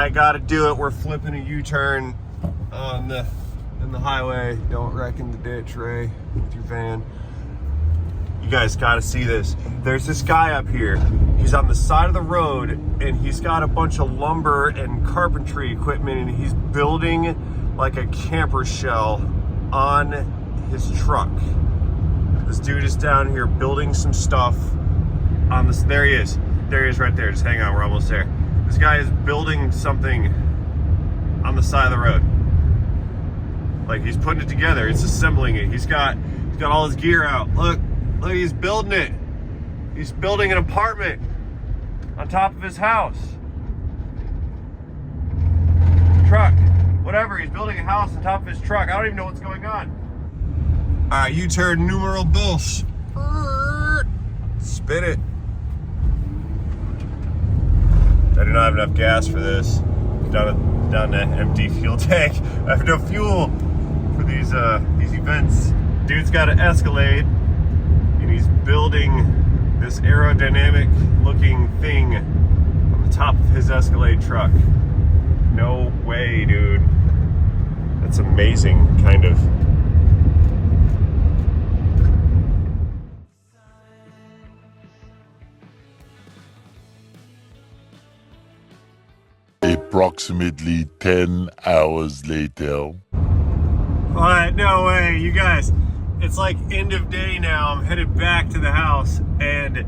I gotta do it. We're flipping a U-turn in the highway. Don't wreck in the ditch, Ray, with your van. You guys gotta see this. There's this guy up here. He's on the side of the road and he's got a bunch of lumber and carpentry equipment and he's building like a camper shell on his truck. This dude is down here building some stuff on this. There he is. There he is right there. Just hang on, we're almost there. This guy is building something on the side of the road. Like he's putting it together. It's assembling it. He's got all his gear out. Look, he's building it. He's building an apartment on top of his house. Truck, whatever. He's building a house on top of his truck. I don't even know what's going on. All right, U-turn numero dos. Spin it. I do not have enough gas for this. Down to empty fuel tank. I have no fuel for these events. Dude's got an Escalade, and he's building this aerodynamic looking thing on the top of his Escalade truck. No way, dude. That's amazing, kind of. Approximately 10 hours later. What? No way, you guys. It's like end of day now. I'm headed back to the house, and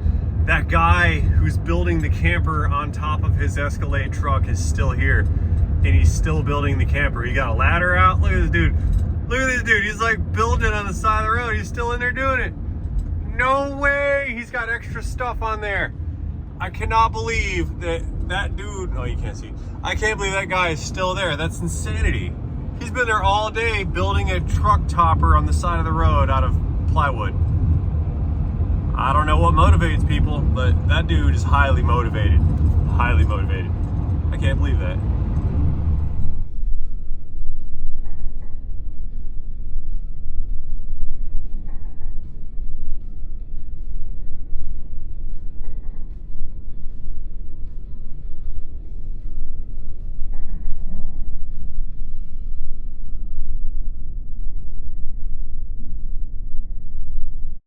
that guy who's building the camper on top of his Escalade truck is still here, and he's still building the camper. He got a ladder out. Look at this dude. Look at this dude. He's like building it on the side of the road. He's still in there doing it. No way. He's got extra stuff on there. I cannot believe that dude, oh, you can't see. I can't believe that guy is still there. That's insanity. He's been there all day building a truck topper on the side of the road out of plywood. I don't know what motivates people, but that dude is highly motivated. Highly motivated. I can't believe that.